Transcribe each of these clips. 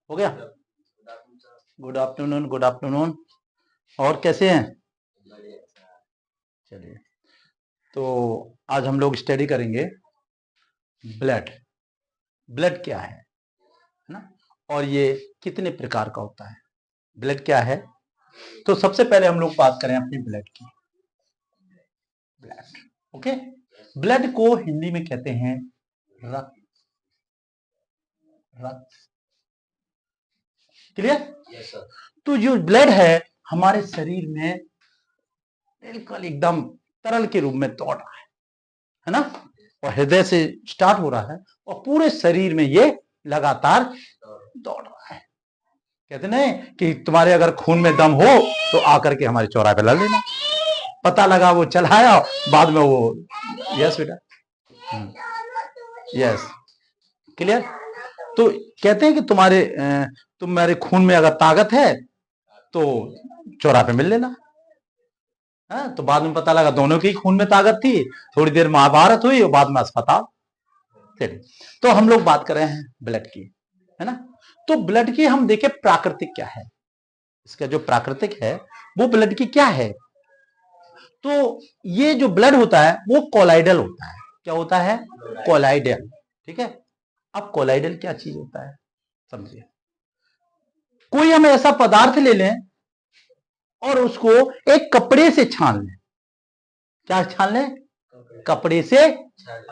हो गया? Good afternoon, good afternoon. और कैसे हैं? चलिए, तो आज हम लोग स्टडी करेंगे ब्लड। ब्लड क्या है ना, और ये कितने प्रकार का होता है, ब्लड क्या है। तो सबसे पहले हम लोग बात करें अपनी ब्लड की। Blood, okay. ब्लड को हिंदी में कहते हैं रक्त। रक्त, क्लियर? yes, तो जो ब्लड है हमारे शरीर में बिल्कुल एकदम तरल के रूप में दौड़ रहा है ना, और हृदय से स्टार्ट हो रहा है और पूरे शरीर में ये लगातार दौड़ रहा है। कहते नहीं कि तुम्हारे अगर खून में दम हो तो आकर के हमारे चौराहे पे लड़ लेना। पता लगा वो चलाया, बाद में वो यस बेटा, यस, क्लियर। तो कहते हैं कि तुम्हारे खून में अगर ताकत है तो चौराहे पे मिल लेना। हाँ, तो बाद में पता लगा दोनों की खून में ताकत थी, थोड़ी देर महाभारत हुई और बाद में अस्पताल। चलिए, तो हम लोग बात कर रहे हैं ब्लड की, है ना। तो ब्लड की हम देखें प्राकृतिक क्या है, इसका जो प्राकृतिक है वो ब्लड की क्या है। तो ये जो ब्लड होता है वो कोलाइडल होता है। क्या होता है? कोलाइडल, ठीक है। अब कोलाइडल क्या चीज होता है समझिए। कोई हम ऐसा पदार्थ ले लें और उसको एक कपड़े से छान लें। क्या छान लें? कपड़े से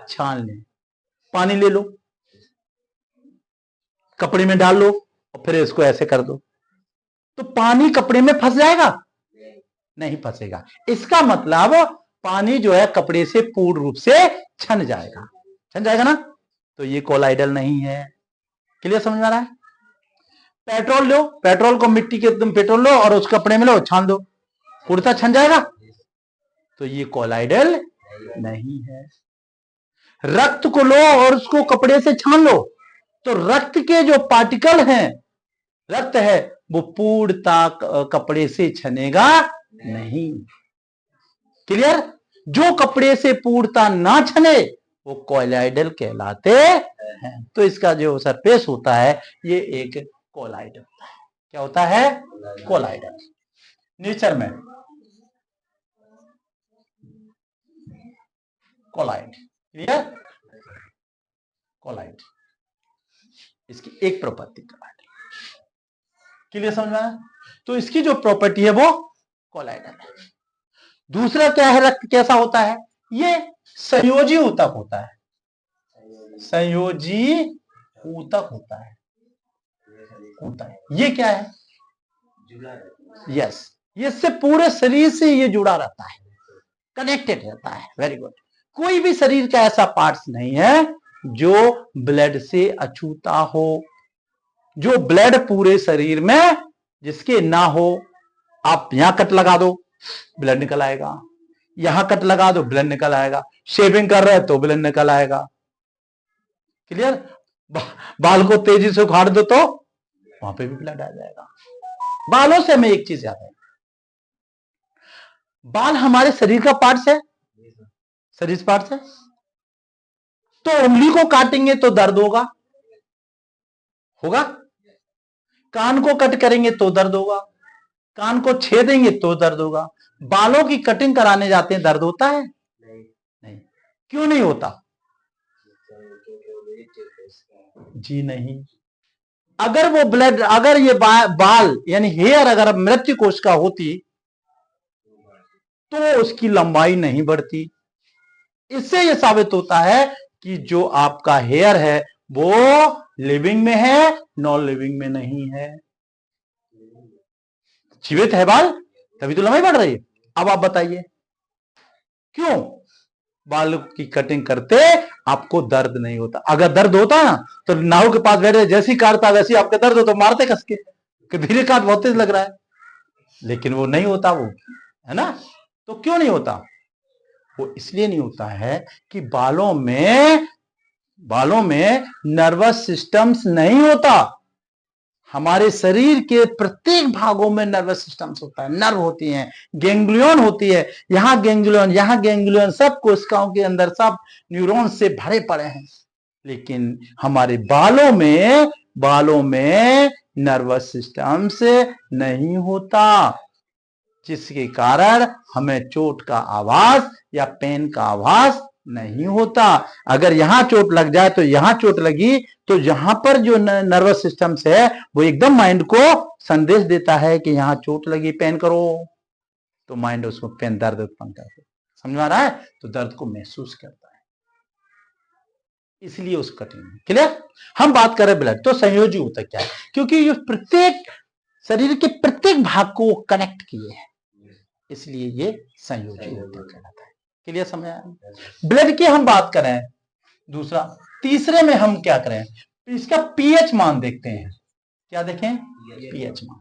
छान लें। पानी ले लो, कपड़े में डाल लो और फिर इसको ऐसे कर दो, तो पानी कपड़े में फंस जाएगा? नहीं फंसेगा। इसका मतलब पानी जो है कपड़े से पूर्ण रूप से छन जाएगा, छन जाएगा ना। तो ये कोलाइडल नहीं है। क्लियर, समझ में आ रहा है? पेट्रोल लो, पेट्रोल को मिट्टी के तुम पेट्रोल लो और उस कपड़े में लो, छान दो, पूर्णतः छन जाएगा। तो ये कोलाइडल नहीं है। रक्त को लो और उसको कपड़े से छान लो, तो रक्त के जो पार्टिकल हैं, रक्त है, वो पूर्णतः कपड़े से छनेगा नहीं। क्लियर? जो कपड़े से पूर्णतः ना छने वो कोलाइडल कहलाते हैं। तो इसका जो सरफेस होता है ये एक कोलाइड होता है। क्या होता है? कोलाइडल। नेचर में कोलाइड, क्लियर? कोलाइड, इसकी एक प्रॉपर्टी कोलाइड। क्लियर, समझ में आया? तो इसकी जो प्रॉपर्टी है वो कोलाइडल है। दूसरा क्या है, रक्त कैसा होता है? ये संयोजी ऊतक होता है। संयोजी ऊतक होता है। ये क्या है? यस, ये इससे पूरे शरीर से ये जुड़ा रहता है, कनेक्टेड रहता है। Very good. कोई भी शरीर का ऐसा पार्ट्स नहीं है जो ब्लड से अछूता हो। जो ब्लड पूरे शरीर में जिसके ना हो, आप यहां कट लगा दो ब्लड निकल आएगा, यहां कट लगा दो ब्लड निकल आएगा, शेविंग कर रहे तो ब्लड निकल आएगा। क्लियर? बाल को तेजी से उखाड़ दो तो वहां पे भी ब्लड आ जाएगा। बालों से हमें एक चीज याद है, बाल हमारे शरीर का पार्ट्स है, शरीर पार्ट्स है। तो उंगली को काटेंगे तो दर्द होगा, होगा। कान को कट करेंगे तो दर्द होगा, कान को छेदेंगे तो दर्द होगा। बालों की कटिंग कराने जाते हैं, दर्द होता है? नहीं। क्यों नहीं होता? जी नहीं। अगर वो ब्लड, अगर ये बाल यानी हेयर अगर मृत्यु कोश का होती तो उसकी लंबाई नहीं बढ़ती। इससे यह साबित होता है कि जो आपका हेयर है वो लिविंग में है, नॉन लिविंग में नहीं है। जीवित है बाल, तभी तो लंबाई बढ़ रही है। अब आप बताइए क्यों बाल की कटिंग करते आपको दर्द नहीं होता? अगर दर्द होता ना तो नाव के पास बैठे जैसी काटता वैसी आपका दर्द हो तो मारते कस के धीरे काट, बहुत तेज लग रहा है, लेकिन वो नहीं होता, वो है ना। तो क्यों नहीं होता? वो इसलिए नहीं होता है कि बालों में नर्वस सिस्टम्स नहीं होता। हमारे शरीर के प्रत्येक भागों में नर्वस सिस्टम्स होता है, नर्व होती हैं, गैंग्लियन होती है, यहां गैंग्लियन, सब कोशिकाओं के अंदर सब न्यूरॉन से भरे पड़े हैं। लेकिन हमारे बालों में नर्वस सिस्टम से नहीं होता, जिसके कारण हमें चोट का आभास या पेन का आभास नहीं होता। अगर यहां चोट लग जाए तो यहां चोट लगी तो यहां पर जो नर्वस सिस्टम है वो एकदम माइंड को संदेश देता है कि यहां चोट लगी, पेन करो, तो माइंड उसको पेन दर्द उत्पन्न करता है। समझ में आ रहा है? तो दर्द को महसूस करता है, इसलिए उसको कठिन है। क्लियर? हम बात करें ब्लड, तो संयोजी होता क्या है? क्योंकि ये प्रत्येक शरीर के प्रत्येक भाग को कनेक्ट किए हैं, इसलिए ये संयोजी होता कहलाता है। क्लियर? समझ आया? ब्लड की हम बात करें, दूसरा तीसरे में हम क्या करें, इसका पीएच मान देखते हैं। क्या देखें? पीएच मान।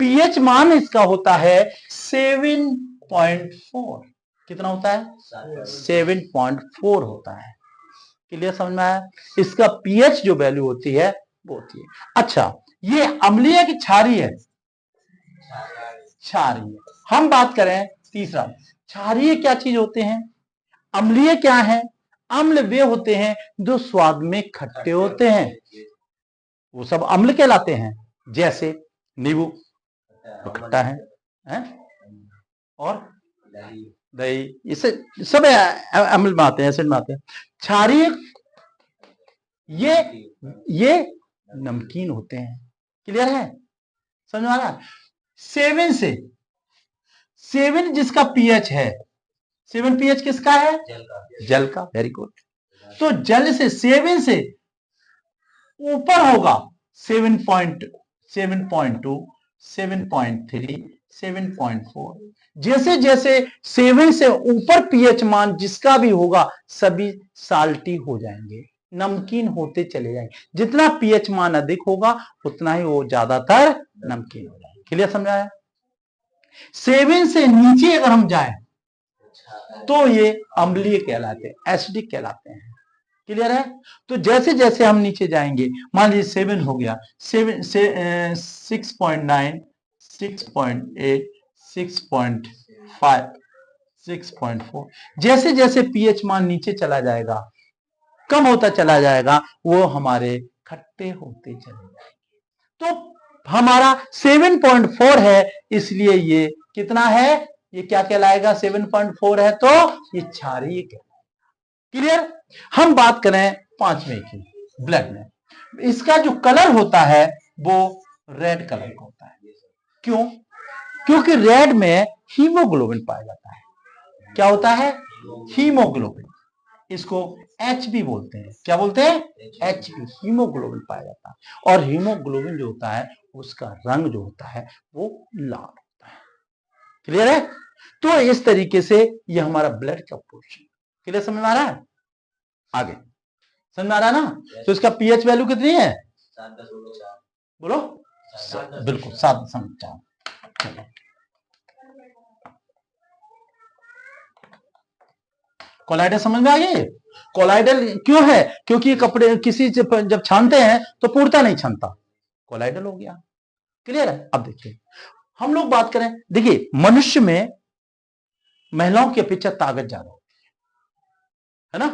पीएच मान इसका होता है 7.4। कितना होता है? 7.4 होता है। क्लियर? समझ में आया? इसका पीएच जो वैल्यू होती है वो होती है। अच्छा, ये अम्लीय की क्षारीय है? क्षारीय। हम बात करें तीसरा, क्षारीय क्या चीज होते हैं, अम्लीय क्या है? अम्ल वे होते हैं जो स्वाद में खट्टे होते हैं, वो सब अम्ल कहलाते हैं। जैसे नींबू तो खट्टा है? और दही, इसे सब अम्ल में आते हैं, एसिड में आते हैं। क्षारीय ये नमकीन होते हैं। क्लियर है? समझ में आ रहा? 7 जिसका पीएच है, 7 पीएच किसका है? जल का। Very good. तो जल से 7 से ऊपर होगा 7.2, 7.3, 7.4। जैसे जैसे 7 से ऊपर पीएच मान जिसका भी होगा सभी साल्टी हो जाएंगे, नमकीन होते चले जाएंगे। जितना पीएच मान अधिक होगा उतना ही वो ज्यादातर नमकीन हो जाएंगे। क्लियर? समझाया? 7 से नीचे अगर हम जाएं तो ये अम्लीय कहलाते हैं, एसिडिक कहलाते हैं। क्लियर है? तो जैसे जैसे हम नीचे जाएंगे, मान लीजिए 7 हो गया, 7 से 6.9, 6.8, 6.5, 6.4, जैसे जैसे पीएच मान नीचे चला जाएगा, कम होता चला जाएगा, वो हमारे खट्टे होते चले जाएंगे। तो हमारा 7.4 है, इसलिए ये कितना है? ये क्या कहलाएगा? 7.4 है तो ये क्षारीय कहलाएगा। क्लियर? हम बात करें पांचवें की, ब्लड में इसका जो कलर होता है वो रेड कलर का होता है। क्यों? क्योंकि रेड में हीमोग्लोबिन पाया जाता है। क्या होता है? हीमोग्लोबिन। इसको HB बोलते हैं। क्या बोलते हैं? HB, हीमोग्लोबिन पाया जाता है। और हीमोग्लोबिन जो होता है उसका रंग जो होता है वो लाल होता है। क्लियर है? तो इस तरीके से ये हमारा ब्लड का पोर्शन। क्लियर? समझ में आ रहा है? आगे समझ में आ रहा है ना? तो इसका पीएच वैल्यू कितनी है? बोलो। बिल्कुल 7.4। कोलाइडल समझ में आ गई? कोलाइडल क्यों है? क्योंकि कपड़े किसी जब छानते हैं तो पूर्णता नहीं छानता, कोलाइडल हो गया। क्लियर है? अब देखिए हम लोग बात करें, देखिए मनुष्य में महिलाओं की अपेक्षा ताकत ज्यादा होती है ना?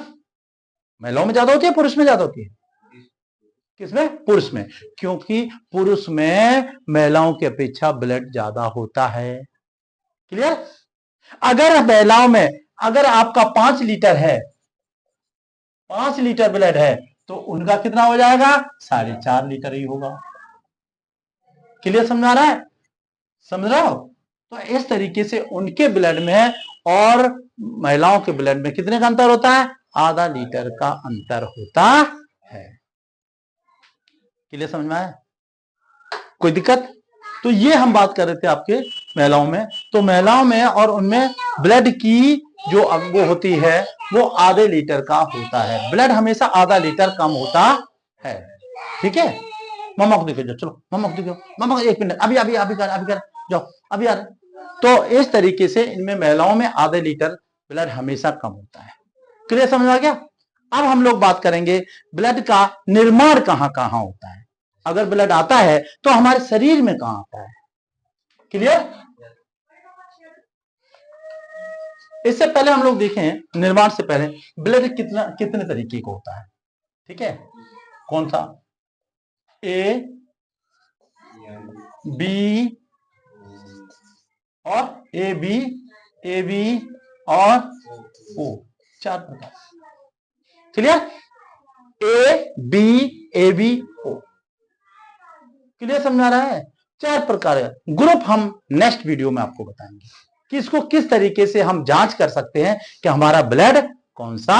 महिलाओं में ज्यादा होती है, पुरुष में ज्यादा होती है? किसमें? पुरुष में। क्योंकि पुरुष में महिलाओं की अपेक्षा ब्लड ज्यादा होता है। क्लियर? अगर महिलाओं में अगर आपका 5 लीटर है, 5 लीटर ब्लड है, तो उनका कितना हो जाएगा? 4.5 लीटर ही होगा। क्लियर? समझ आ रहा है? समझ रहे हो? तो इस तरीके से उनके ब्लड में और महिलाओं के ब्लड में कितने का अंतर होता है? आधा लीटर का अंतर होता है। क्लियर? समझ में आया? कोई दिक्कत? तो ये हम बात कर रहे थे आपके महिलाओं में। तो महिलाओं में और उनमें ब्लड की जो वो होती है वो आधे लीटर का होता है। ब्लड हमेशा आधा लीटर कम होता है। ठीक है? मामा को देखो, चलो मामा को देखो, मामा 1 मिनट, अभी अभी अभी कर, अभी कर, जाओ अभी आ रहे। तो इस तरीके से इनमें महिलाओं में आधे लीटर ब्लड हमेशा कम होता है। क्लियर? समझ आ गया? अब हम लोग बात करेंगे ब्लड का निर्माण कहां कहां होता है। अगर ब्लड आता है तो हमारे शरीर में कहां आता है? क्लियर? इससे पहले हम लोग देखें, निर्माण से पहले ब्लड कितने तरीके का होता है। ठीक है? कौन सा? ए, बी और ए बी और ओ, 4 प्रकार। Clear? A B O. Clear समझ आ रहा है? 4 प्रकार का ग्रुप हम नेक्स्ट वीडियो में आपको बताएंगे कि इसको किस तरीके से हम जांच कर सकते हैं कि हमारा ब्लड कौन सा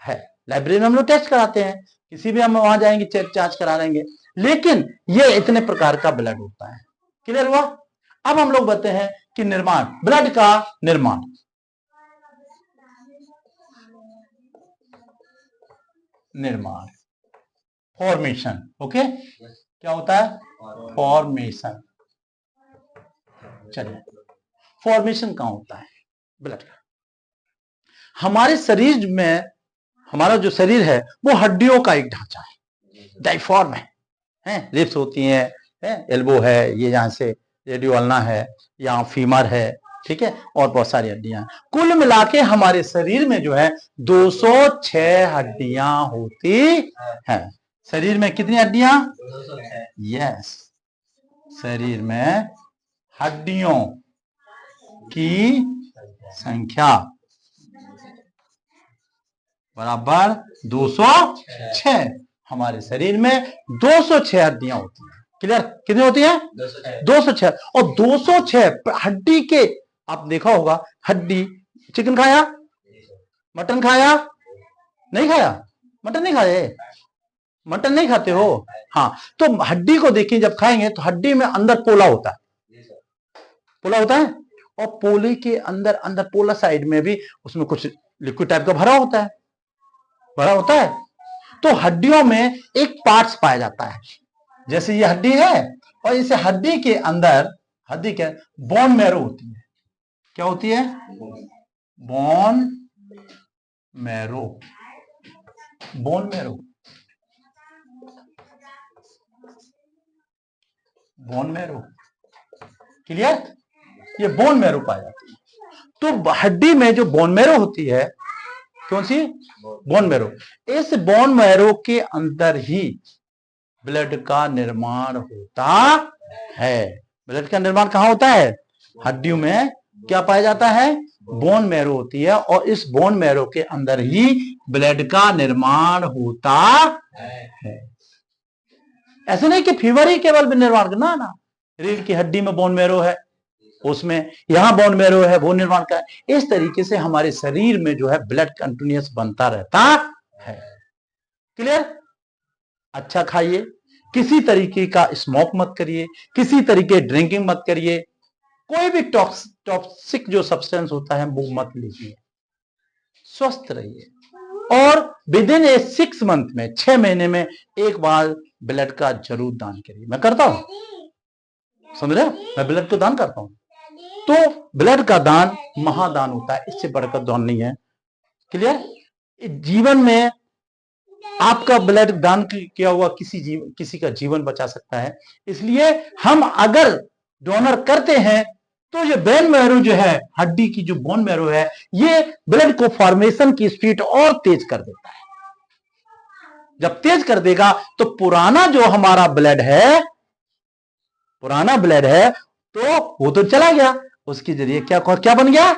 है। लाइब्रेरी में हम लोग टेस्ट कराते हैं, किसी भी हम वहां जाएंगे चेक जांच करा लेंगे, लेकिन ये इतने प्रकार का ब्लड होता है। क्लियर हुआ? अब हम लोग बताते हैं कि निर्माण, ब्लड का निर्माण। निर्माण, फॉर्मेशन। ओके, क्या होता है? फॉर्मेशन। चलिए, फॉर्मेशन कहां होता है ब्लड का? हमारे शरीर में, हमारा जो शरीर है वो हड्डियों का एक ढांचा है, डाइफॉर्म है, रिब्स होती हैं, एल्बो है, ये यहां से रेडियो अल्ना है, यहाँ फीमर है, ठीक है, और बहुत सारी हड्डियां। कुल मिला के हमारे शरीर में जो है 206 हड्डियां होती हैं। शरीर में कितनी हड्डियां? यस, शरीर में हड्डियों की संख्या बराबर 206। हमारे शरीर में 206 हड्डियां होती हैं। क्लियर? कितनी होती है? 206। और 206 हड्डी के, आप देखा होगा, हड्डी, चिकन खाया, मटन खाया, नहीं खाया? मटन नहीं खाए? मटन नहीं खाते हो? हाँ, तो हड्डी को देखिए, जब खाएंगे तो हड्डी में अंदर पोला होता है, पोला होता है, और पोले के अंदर, पोला साइड में भी उसमें कुछ लिक्विड टाइप का भरा होता है, भरा होता है। तो हड्डियों में एक पार्ट्स पाया जाता है, जैसे ये हड्डी है, और इस हड्डी के अंदर, हड्डी के बोन मैरो होती है। क्या होती है? Bone marrow, bone marrow, bone marrow. Clear? ये बोन मैरो पाया जाती है। तो हड्डी में जो बोन मैरो होती है, कौन सी? Bone marrow. इस बोन मैरो के अंदर ही ब्लड का निर्माण होता है। ब्लड का निर्माण कहां होता है? हड्डियों में क्या पाया जाता है? बोन मैरो होती है, और इस बोन मैरो के अंदर ही ब्लड का निर्माण होता है। ऐसे नहीं कि फीवर ही केवल निर्माण करना ना, रीढ़ की हड्डी में बोन मैरो है, उसमें यहां बोन मैरो है, वो निर्माण का है। इस तरीके से हमारे शरीर में जो है ब्लड कंटिन्यूअस बनता रहता है। क्लियर? अच्छा खाइए, किसी तरीके का स्मोक मत करिए, किसी तरीके ड्रिंकिंग मत करिए, कोई भी टॉक्सिक जो सब्सटेंस होता है वो मत लीजिए, स्वस्थ रहिए, और विद इन 6 मंथ में, 6 महीने में एक बार ब्लड का जरूर दान करिए। मैं करता हूं, समझ रहे? मैं ब्लड को दान करता हूं। तो ब्लड का दान महादान होता है, इससे बढ़कर दान नहीं है। क्लियर? जीवन में आपका ब्लड दान किया हुआ किसी का जीवन बचा सकता है। इसलिए हम अगर डोनर करते हैं तो ये बोन मैरो जो है, हड्डी की जो बोन मैरो है, ये ब्लड को फॉर्मेशन की स्पीड और तेज कर देता है। जब तेज कर देगा तो पुराना जो हमारा ब्लड है, पुराना ब्लड है, तो वो तो चला गया, उसके जरिए क्या बन गया?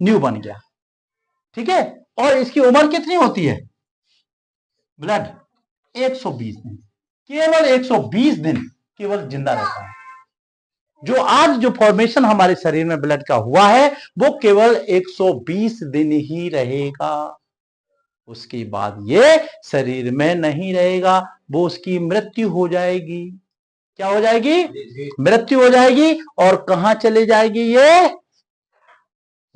न्यू बन गया। ठीक है? और इसकी उम्र कितनी होती है ब्लड? 120 दिन, केवल 120 दिन केवल जिंदा रहता है। जो आज जो फॉर्मेशन हमारे शरीर में ब्लड का हुआ है वो केवल 120 दिन ही रहेगा, उसके बाद ये शरीर में नहीं रहेगा, वो उसकी मृत्यु हो जाएगी। क्या हो जाएगी? मृत्यु हो जाएगी। और कहां चले जाएगी ये?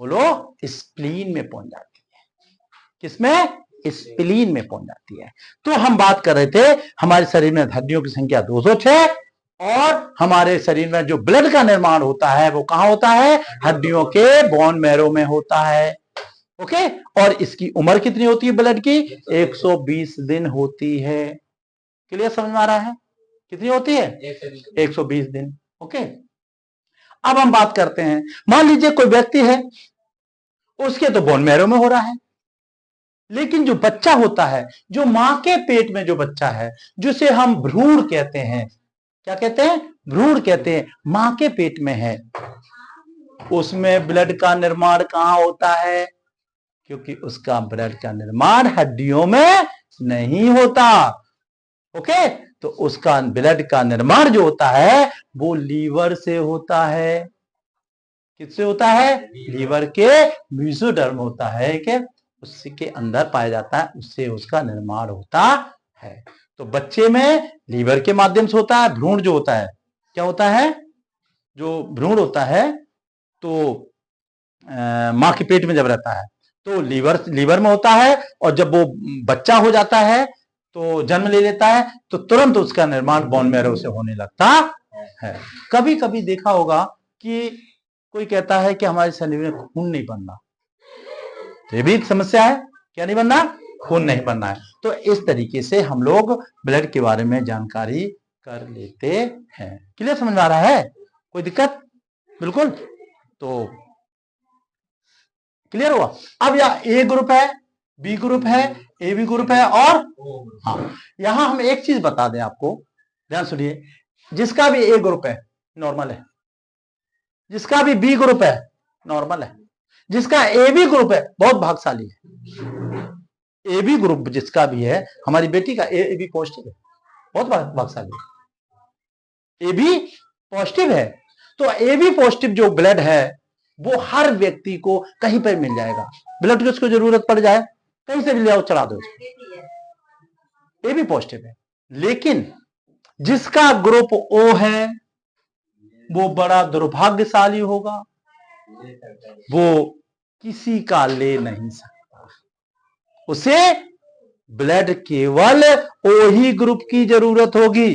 बोलो, स्प्लीन में पहुंच जाती है। किसमें? स्प्लीन में पहुंच जाती है। तो हम बात कर रहे थे हमारे शरीर में हड्डियों की संख्या 206, और हमारे शरीर में जो ब्लड का निर्माण होता है वो कहां होता है? हड्डियों के बोन मैरो में होता है। ओके? और इसकी उम्र कितनी होती है ब्लड की? 120 दिन होती है। क्लियर समझ में आ रहा है? कितनी होती है? 120 दिन। ओके? अब हम बात करते हैं, मान लीजिए कोई व्यक्ति है, उसके तो बोन मैरो में हो रहा है, लेकिन जो बच्चा होता है, जो मां के पेट में जो बच्चा है, जिसे हम भ्रूण कहते हैं, क्या कहते हैं, भ्रूण कहते हैं, मां के पेट में है। उसमें ब्लड का निर्माण कहां होता है, क्योंकि उसका ब्लड का निर्माण हड्डियों में नहीं होता। ओके, तो उसका ब्लड का निर्माण जो होता है वो लीवर से होता है। किससे होता है, लीवर के मेसोडर्म होता है कि उसके अंदर पाया जाता है, उससे उसका निर्माण होता है। तो बच्चे में लीवर के माध्यम से होता है। भ्रूण जो होता है, क्या होता है, जो भ्रूण होता है तो मां के पेट में जब रहता है तो लीवर में होता है, और जब वो बच्चा हो जाता है तो जन्म ले लेता है तो तुरंत उसका निर्माण बोन मैरो से होने लगता है। कभी कभी देखा होगा कि कोई कहता है कि हमारे शरीर में खून नहीं बनना, तो ये भी एक समस्या है। क्या नहीं बनना, खून नहीं बनना है। तो इस तरीके से हम लोग ब्लड के बारे में जानकारी कर लेते हैं। क्लियर, समझ में आ रहा है, कोई दिक्कत, बिल्कुल। तो क्लियर हुआ। अब यह ए ग्रुप है, बी ग्रुप है, ए बी ग्रुप है, और हाँ, यहां हम एक चीज बता दें आपको, ध्यान सुनिए, जिसका भी ए ग्रुप है नॉर्मल है, जिसका भी बी ग्रुप है नॉर्मल है, जिसका ए बी ग्रुप है बहुत भाग्यशाली है। ए बी ग्रुप जिसका भी है, हमारी बेटी का ए बी पॉजिटिव है, बहुत भाग्यशाली है, ए बी पॉजिटिव है। तो ए बी पॉजिटिव जो ब्लड है वो हर व्यक्ति को कहीं पर मिल जाएगा। ब्लड की उसको जरूरत पड़ जाए कहीं से भी ले आओ, चढ़ा दो, ए बी पॉजिटिव है। लेकिन जिसका ग्रुप ओ है वो बड़ा दुर्भाग्यशाली होगा, वो किसी का ले नहीं सकता। उसे ब्लड केवल ओ ही ग्रुप की जरूरत होगी,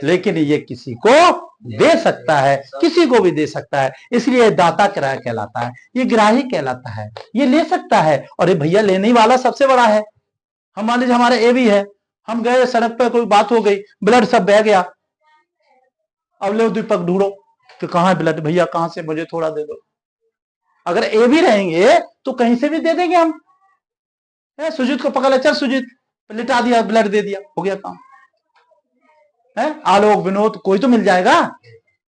लेकिन ये किसी को दे सकता है, किसी को भी दे सकता है। इसलिए दाता किराया कहलाता है, ये ग्राही कहलाता है, ये ले सकता है। और ये भैया लेने वाला सबसे बड़ा है। हम मान लीजिए हमारा ए भी है, हम गए सड़क पर, कोई बात हो गई, ब्लड सब बह गया, अब लो दीपक ढूंढो कि कहां है ब्लड, भैया कहां से, मुझे थोड़ा दे दो। अगर ए भी रहेंगे तो कहीं से भी दे देंगे हम। सुजीत को पकड़ ले, चल सुजीत, लिटा दिया, ब्लड दे दिया, हो गया काम है। आलोक, विनोद, कोई तो मिल जाएगा।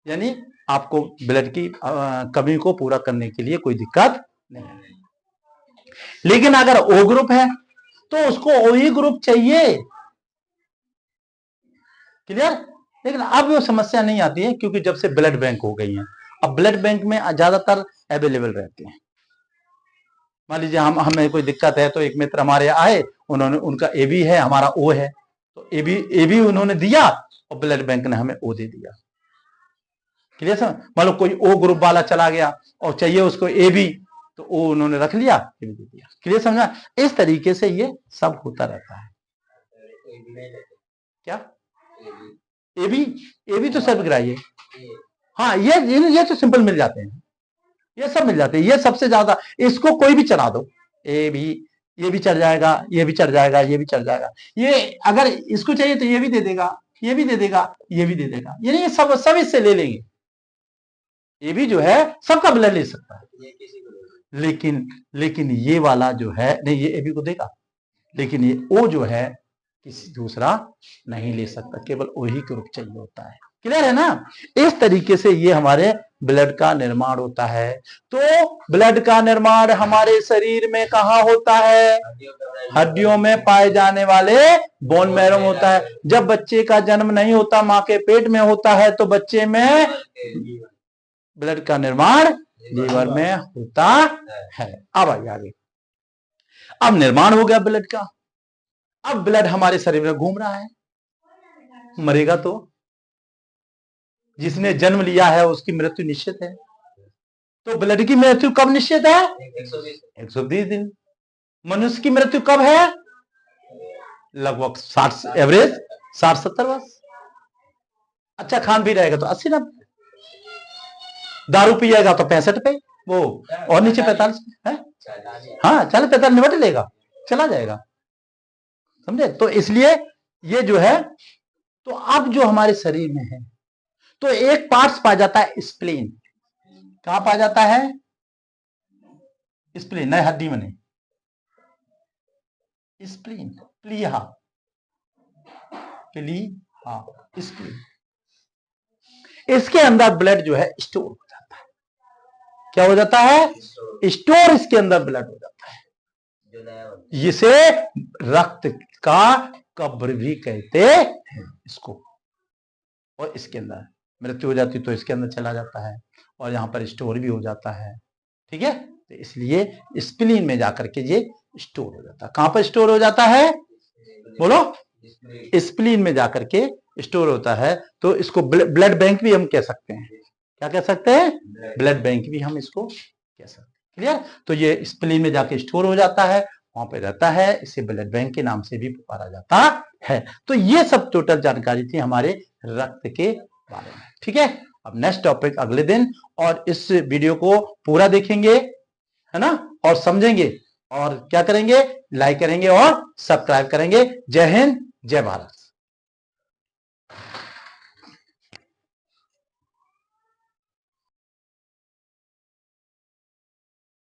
यानी आपको ब्लड की कमी को पूरा करने के लिए कोई दिक्कत नहीं है। लेकिन अगर ओ ग्रुप है तो उसको ओ ही ग्रुप चाहिए। क्लियर। लेकिन अब वो समस्या नहीं आती है, क्योंकि जब से ब्लड बैंक हो गई है, अब ब्लड बैंक में ज्यादातर अवेलेबल रहते हैं। मान लीजिए हमें कोई दिक्कत है तो एक मित्र हमारे आए, उन्होंने, उनका ए बी है, हमारा ओ है, तो ए बी उन्होंने दिया और ब्लड बैंक ने हमें ओ दे दिया। Clear sir. मान लो कोई ओ ग्रुप वाला चला गया और चाहिए उसको ए बी, तो ओ उन्होंने रख लिया, ए बी दे दिया। क्लियर समझा। इस तरीके से ये सब होता रहता है। क्या ए बी तो सब गिराइए। हाँ, ये तो सिंपल मिल जाते हैं, ये सब मिल जाते हैं, ये सबसे ज्यादा। इसको कोई भी चढ़ा दो, ए भी, ये भी चढ़ जाएगा, ये भी चढ़ जाएगा, ये भी चढ़ जाएगा। ये अगर इसको चाहिए तो ये भी दे देगा, ये भी दे देगा, ये भी दे देगा, यानी ये सब इससे ले लेंगे। ये भी जो है सबका ब्लड ले सकता है, लेकिन ये वाला जो है नहीं, ये ए बी को देगा, लेकिन ये ओ जो है किसी दूसरा नहीं ले सकता, केवल वही ग्रुप चाहिए होता है। क्लियर है ना। इस तरीके से ये हमारे ब्लड का निर्माण होता है। तो ब्लड का निर्माण हमारे शरीर में कहां होता है, हड्डियों में पाए जाने वाले बोन मैरो में होता है। जब बच्चे का जन्म नहीं होता, मां के पेट में होता है, तो बच्चे में ब्लड का निर्माण लीवर में होता है। अब आइए आगे। अब निर्माण हो गया ब्लड का, अब ब्लड हमारे शरीर में घूम रहा है, मरेगा तो। जिसने जन्म लिया है उसकी मृत्यु निश्चित है। तो ब्लड की मृत्यु कब निश्चित है, 120 दिन। मनुष्य की मृत्यु कब है, लगभग 60, एवरेज 60-70 वर्ष। अच्छा खान भी रहेगा तो 80-90, दारू पिएगा तो 65 पे, वो और नीचे 45 पे है। हाँ 40-45 निपट लेगा, चला जाएगा, समझे। तो इसलिए ये जो है, तो अब जो हमारे शरीर में है, तो एक पार्ट्स पाया जाता है स्प्लीन। कहां पाया जाता है, स्प्लीन, नए हड्डी में नहीं, स्प्लीन, प्लीहा, प्ली हाँ, इसके अंदर ब्लड जो है स्टोर हो जाता है। क्या हो जाता है? स्टोर इसके अंदर ब्लड हो जाता है। इसे रक्त का कब्र भी कहते हैं इसको। और इसके अंदर मृत्यु हो जाती तो इसके अंदर चला जाता है और यहां पर स्टोर भी हो जाता है। ठीक है, तो इसलिए स्प्लीन में जाकर के ये स्टोर हो जाता है। कहां पर स्टोर हो जाता है? बोलो। स्प्लीन में जाकर के स्टोर होता है। तो इसको ब्लड बैंक भी हम कह सकते हैं। क्या कह सकते हैं? ब्लड बैंक भी हम इसको कह सकते हैं। क्लियर? तो ये स्प्लीन में जाके स्टोर हो जाता है, वहां पे रहता है, इसे ब्लड बैंक के नाम से भी पुकारा जाता है। तो ये सब टोटल जानकारी थी हमारे रक्त के बारे में। ठीक है, अब नेक्स्ट टॉपिक अगले दिन, और इस वीडियो को पूरा देखेंगे, है ना, और समझेंगे, और क्या करेंगे? लाइक करेंगे और सब्सक्राइब करेंगे। जय हिंद, जय भारत।